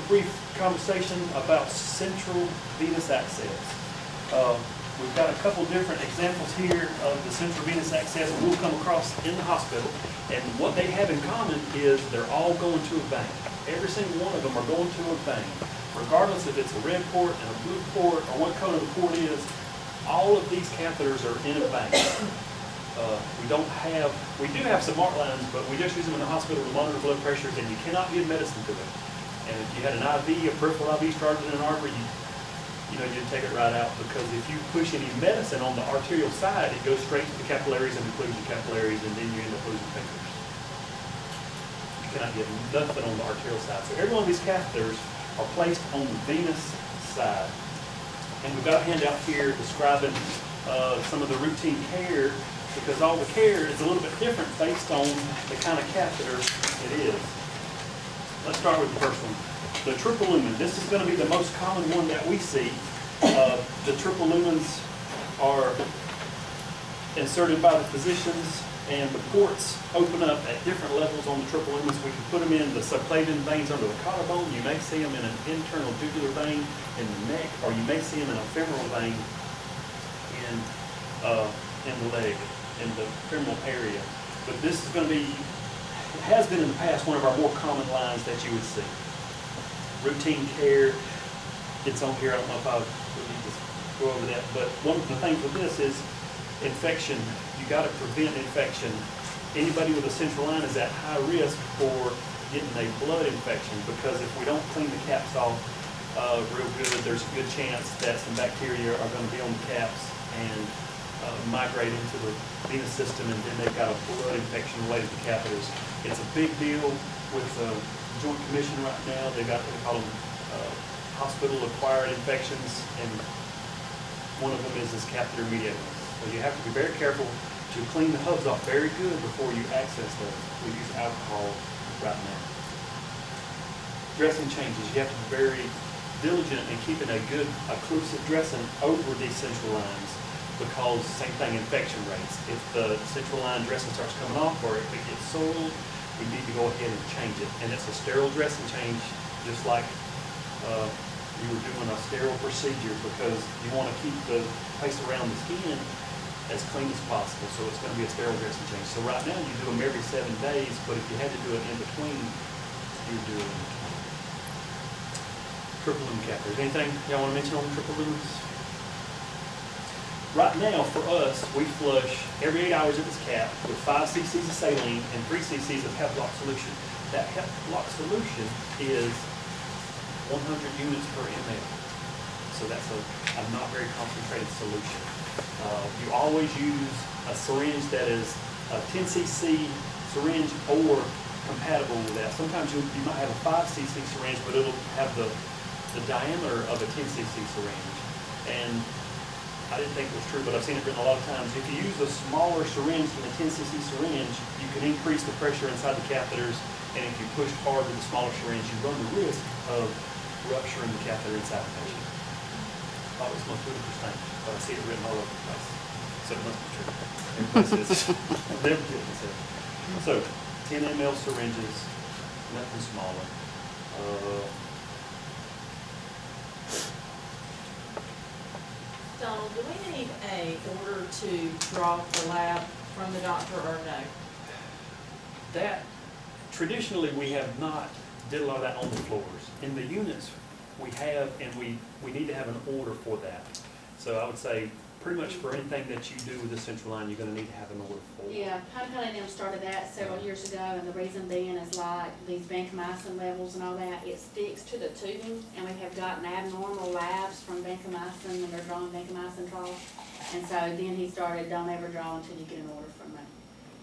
brief conversation about central venous access. We've got a couple different examples here of the central venous access we'll come across in the hospital, and what they have in common is they're all going to a vein. Every single one of them are going to a vein, regardless if it's a red port and a blue port or what color the port is. All of these catheters are in a vein. We do have some mark lines, but we just use them in the hospital to monitor blood pressures, and you cannot give medicine to them. And if you had an IV, a peripheral IV started in an artery, you'd take it right out, because if you push any medicine on the arterial side, it goes straight to the capillaries and occludes the capillaries, and then you end up losing fingers. You cannot give nothing on the arterial side. So every one of these catheters are placed on the venous side. And we've got a handout here describing some of the routine care, because all the care is a little bit different based on the kind of catheter it is. Let's start with the first one. The triple lumen. This is going to be the most common one that we see. The triple lumens are inserted by the physicians, and the ports open up at different levels on the triple lumens. We can put them in the subclavian veins under the collarbone. You may see them in an internal jugular vein in the neck, or you may see them in a femoral vein in the leg, in the femoral area. But this is going to be, it has been in the past, one of our more common lines that you would see. Routine care, it's on here. I don't know if I would need to go over that, but one of the things with this is infection. You got to prevent infection. Anybody with a central line is at high risk for getting a blood infection, because if we don't clean the caps off real good, there's a good chance that some bacteria are going to be on the caps and migrate into the venous system, and then they've got a blood infection related to catheters. It's a big deal with the Joint Commission right now. They call them hospital-acquired infections, and one of them is this catheter-mediated. So you have to be very careful to clean the hubs off very good before you access those. We use alcohol right now. Dressing changes. You have to be very diligent in keeping a good occlusive dressing over these central lines, because same thing, infection rates. If the central line dressing starts coming off, or if it gets soiled, we need to go ahead and change it. And it's a sterile dressing change, just like you were doing a sterile procedure, because you want to keep the place around the skin as clean as possible. So it's going to be a sterile dressing change. So right now you do them every 7 days, but if you had to do it in between, you would do it in between. Triple lumen catheters. Anything y'all want to mention on the triple lumens? Right now, for us, we flush every 8 hours of this cap with 5 cc's of saline and 3 cc's of HepLock solution. That HepLock solution is 100 units per ml. So that's a not very concentrated solution. You always use a syringe that is a 10 cc syringe or compatible with that. Sometimes you might have a 5 cc syringe, but it'll have the diameter of a 10 cc syringe. And I didn't think it was true, but I've seen it written a lot of times. If you use a smaller syringe than a 10 cc syringe, you can increase the pressure inside the catheters, and if you push hard with a smaller syringe, you run the risk of rupturing the catheter inside the patient. Thought it was the most ludicrous thing, but I see it written all over the place, so it must be true. Everybody says it's never good. So 10 ml syringes, nothing smaller. Donald, do we need an order to draw the lab from the doctor, or no? That, traditionally, we have not did a lot of that on the floors. In the units, we have, and we need to have an order for that. So I would say, pretty much for anything that you do with the central line, you're going to need to have an order for. Yeah, Honeycutt and them started that several years ago, and the reason being is like these vancomycin levels and all that, it sticks to the tubing, and we have gotten abnormal labs from vancomycin, and they're drawing vancomycin trials. And so then he started, don't ever draw until you get an order from me.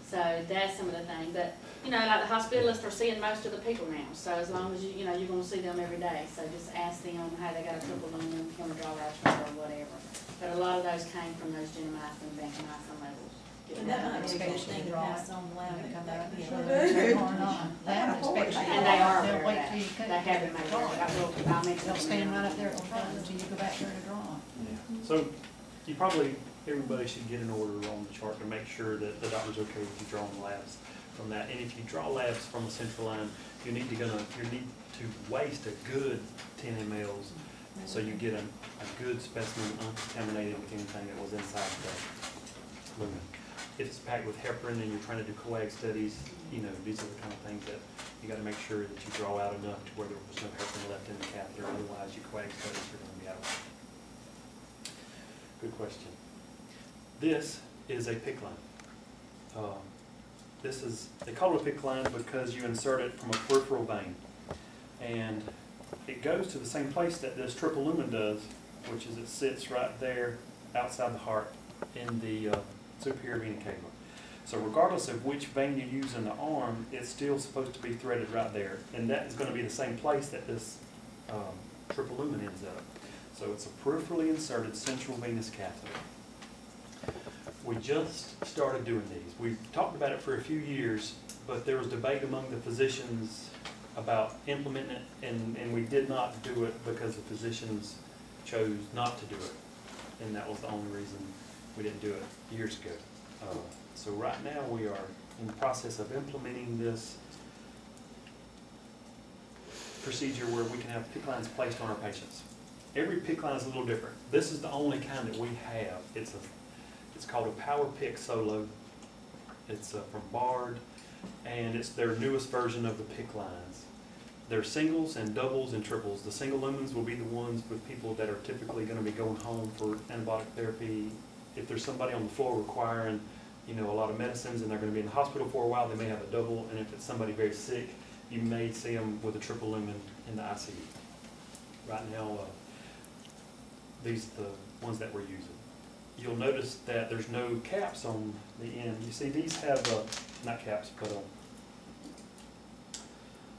So that's some of the things. But, like the hospitalists are seeing most of the people now. So as long as you're going to see them every day. So just ask them how they got a triple lumen, want to draw labs from or whatever. But a lot of those came from those genomycin and vancomycin levels. And that might be a good thing to pass on the lab to come back in. And they are aware of that. They have been made aware of that. I'll mention They'll stand right up there at the front until you go back there to draw. Yeah. So you probably, everybody should get an order on the chart to make sure that the doctor's okay with you drawing labs from that. And if you draw labs from a central line, you need to waste a good 10 mLs so you get a good specimen uncontaminated with anything that was inside the lumen. If it's packed with heparin and you're trying to do coag studies, you know, these are the kind of things that you got to make sure that you draw out enough to where there was no heparin left in the catheter. Otherwise, your coag studies are going to be out. Good question. This is a PICC line. They call it a PICC line because you insert it from a peripheral vein. And it goes to the same place that this triple lumen does, which is it sits right there outside the heart in the superior vena cava. So regardless of which vein you use in the arm, it's still supposed to be threaded right there. And that is going to be the same place that this triple lumen ends up. So it's a peripherally inserted central venous catheter. We just started doing these. We've talked about it for a few years, but there was debate among the physicians about implementing it, and we did not do it because the physicians chose not to do it. And that was the only reason we didn't do it years ago. So right now we are in the process of implementing this procedure where we can have PICC lines placed on our patients. Every PICC line is a little different. This is the only kind that we have. It's called a Power PICC Solo. It's from Bard, and it's their newest version of the PICC lines. They're singles and doubles and triples. The single lumens will be the ones with people that are typically going to be going home for antibiotic therapy. If there's somebody on the floor requiring, you know, a lot of medicines and they're going to be in the hospital for a while, they may have a double. And if it's somebody very sick, you may see them with a triple lumen in the ICU. Right now, these are the ones that we're using. You'll notice that there's no caps on the end. You see these have, not caps, but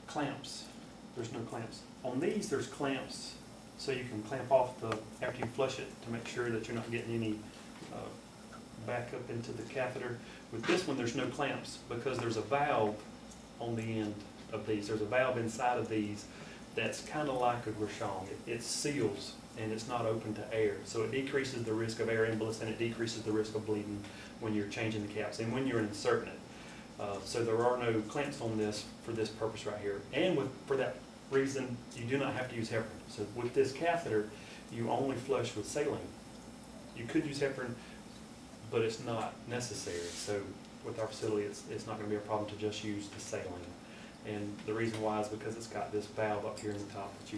clamps. There's no clamps. On these, there's clamps, so you can clamp off after you flush it to make sure that you're not getting any back up into the catheter. With this one, there's no clamps because there's a valve on the end of these. There's a valve inside of these that's kind of like a Grisham. It seals and it's not open to air. So it decreases the risk of air embolus and it decreases the risk of bleeding when you're changing the caps and when you're inserting it. So there are no clamps on this for this purpose right here. And for that reason, you do not have to use heparin. So with this catheter, you only flush with saline. You could use heparin, but it's not necessary. So with our facility, it's not going to be a problem to just use the saline. And the reason why is because it's got this valve up here in the top that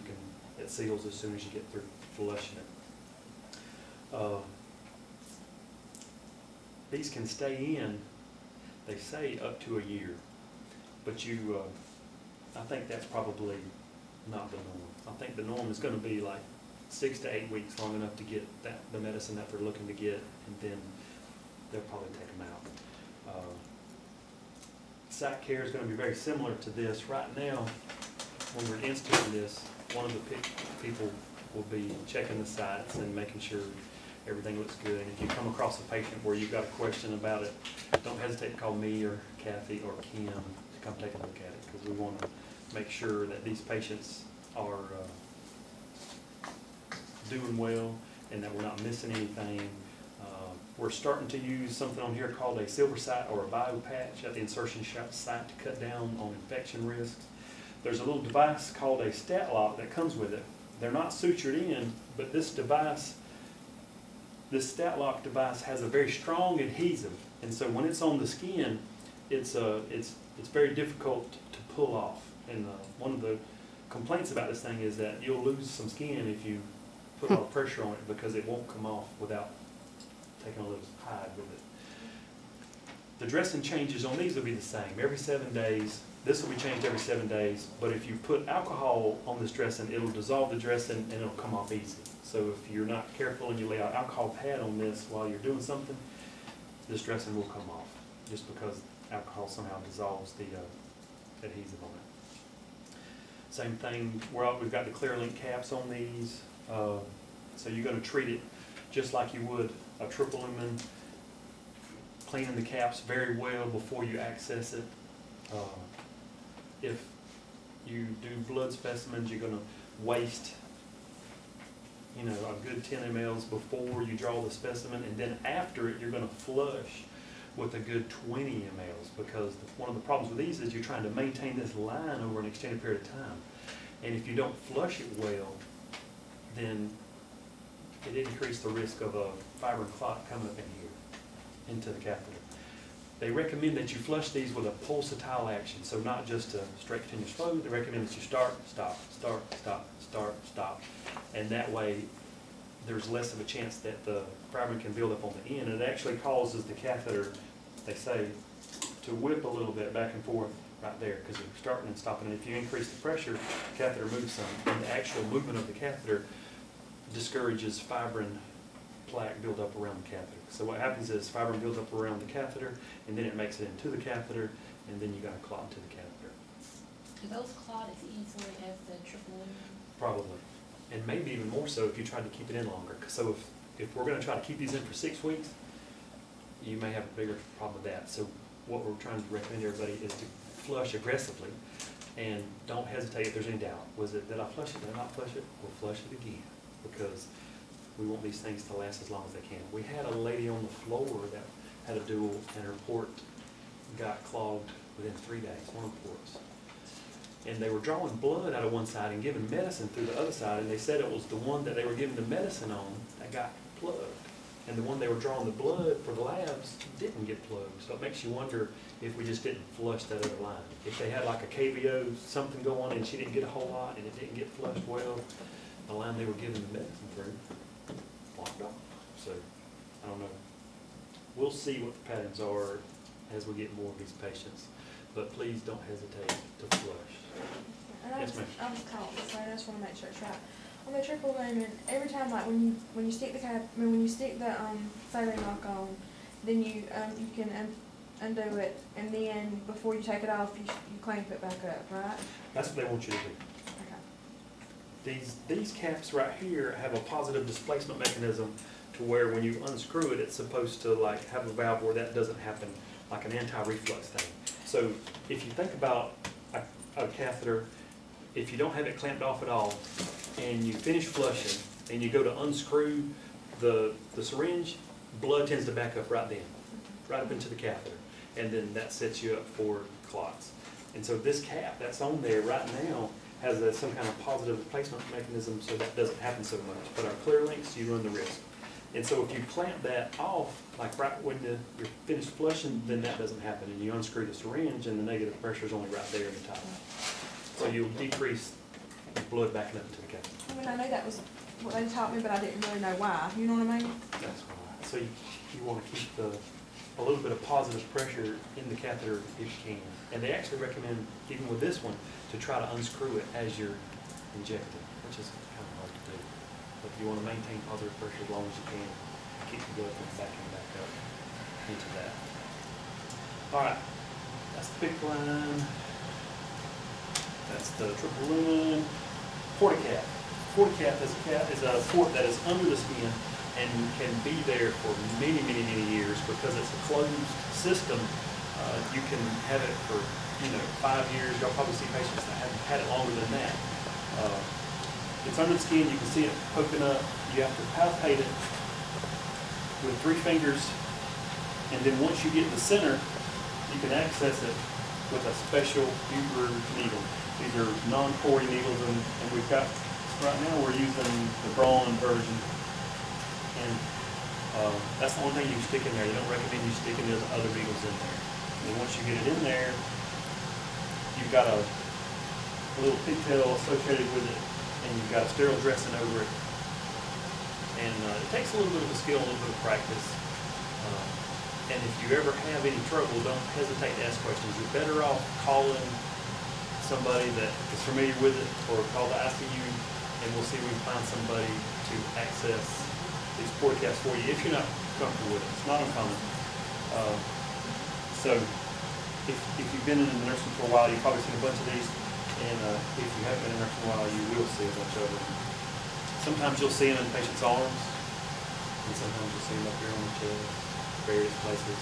it seals as soon as you get through flushing it. These can stay in, they say, up to a year, but I think that's probably not the norm. I think the norm is going to be like 6 to 8 weeks, long enough to get the medicine that they're looking to get, and then they'll probably take them out. Site care is going to be very similar to this. Right now, when we're instituting this, one of the people will be checking the sites and making sure everything looks good. And if you come across a patient where you've got a question about it, don't hesitate to call me or Kathy or Kim to come take a look at it, because we want to make sure that these patients are doing well and that we're not missing anything. We're starting to use something on here called a silver site or a bio patch at the insertion site to cut down on infection risks. There's a little device called a stat lock that comes with it. They're not sutured in, but this stat lock device has a very strong adhesive, and so when it's on the skin, it's very difficult to pull off. And one of the complaints about this thing is that you'll lose some skin if you put a lot of pressure on it, because it won't come off without taking a little hide with it. The dressing changes on these will be the same every 7 days. This will be changed every 7 days, but if you put alcohol on this dressing, it'll dissolve the dressing and it'll come off easy. So if you're not careful and you lay an alcohol pad on this while you're doing something, this dressing will come off, just because alcohol somehow dissolves the adhesive on it. Same thing, we've got the clear link caps on these, so you're going to treat it just like you would a triple lumen, cleaning the caps very well before you access it. If you do blood specimens, you're going to waste, you know, a good 10 mLs before you draw the specimen, and then after it, you're going to flush with a good 20 mLs, because one of the problems with these is you're trying to maintain this line over an extended period of time. And if you don't flush it well, then it increases the risk of a fibrin clot coming up in here, into the catheter. They recommend that you flush these with a pulsatile action, so not just a straight continuous flow. They recommend that you start, stop, start, stop, start, stop. And that way, there's less of a chance that the fibrin can build up on the end. And it actually causes the catheter, they say, to whip a little bit back and forth right there, because you're starting and stopping. And if you increase the pressure, the catheter moves some. And the actual movement of the catheter discourages fibrin plaque build up around the catheter. So what happens is fibrin builds up around the catheter, and then it makes it into the catheter, and then you got a clot into the catheter. Do those clot as easily as the triple lumen? Probably. And maybe even more so if you tried to keep it in longer. So if we're going to try to keep these in for 6 weeks, you may have a bigger problem with that. So what we're trying to recommend to everybody is to flush aggressively, and don't hesitate if there's any doubt. Did I flush it? Did I not flush it? We'll flush it again, because we want these things to last as long as they can. We had a lady on the floor that had a dual, and her port got clogged within 3 days, one of the ports. And they were drawing blood out of one side and giving medicine through the other side, and they said it was the one that they were giving the medicine on that got plugged. And the one they were drawing the blood for the labs didn't get plugged. So it makes you wonder if we just didn't flush that other line. If they had like a KVO, something go on, and she didn't get a whole lot, and it didn't get flushed well, the line they were giving the medicine through blocked off. So, I don't know. We'll see what the patterns are as we get more of these patients. But please don't hesitate to flush. And Yes, ma'am. I was caught this way. I just want to make sure it's right. On the triple lumen, every time, like when you stick the when you stick the saline lock on, then you can undo it, and then before you take it off, you clamp it back up, right? That's what they want you to do. Okay. These caps right here have a positive displacement mechanism to where when you unscrew it, it's supposed to like have a valve where that doesn't happen, like an anti-reflux thing. So if you think about a catheter, if you don't have it clamped off at all, and you finish flushing, and you go to unscrew the syringe, blood tends to back up right then, right up into the catheter, and then that sets you up for clots. And so this cap that's on there right now has some kind of positive displacement mechanism, so that doesn't happen so much. But our clear links, you run the risk. And so if you clamp that off, like right when you're finished flushing, then that doesn't happen. And you unscrew the syringe, and the negative pressure is only right there in the top. So you'll decrease the blood backing up into the catheter. I mean, I know that was what they taught me, but I didn't really know why. You know what I mean? That's right. So you want to keep a little bit of positive pressure in the catheter if you can. And they actually recommend, even with this one, to try to unscrew it as you're injecting, which is kind of hard to do. But you want to maintain positive pressure as long as you can, and keep the blood from backing back up into that. All right, that's the PICC line. That's the triple lumen. Porticap. Porticap is a port that is under the skin and can be there for many, many, many years because it's a closed system. You can have it for 5 years. Y'all probably see patients that have had it longer than that. It's under the skin. You can see it poking up. You have to palpate it with 3 fingers, and then once you get in the center, you can access it with a special Huber needle. These are non-pory needles, and we've got, right now we're using the Braun version, and that's the only thing you can stick in there. They don't recommend you sticking those other needles in there. And then once you get it in there, you've got a little pigtail associated with it, and you've got a sterile dressing over it. And it takes a little bit of a skill, a little bit of practice. And if you ever have any trouble, don't hesitate to ask questions. You're better off calling somebody that is familiar with it, or call the ICU, and we'll see if we can find somebody to access these porticaps for you if you're not comfortable with it. It's not uncommon. So if you've been in the nursing for a while, you've probably seen a bunch of these, and if you haven't been in nursing for a while, you will see a bunch of them. Sometimes you'll see them in patients' arms, and sometimes you'll see them up here on the chest, various places.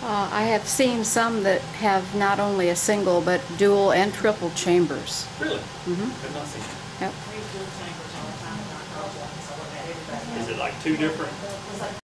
I have seen some that have not only a single but dual and triple chambers. Really? Mm-hmm. I've not seen it. Yep. We do chambers all the time in our college, so we're at everybody. Is it like 2 different? It's like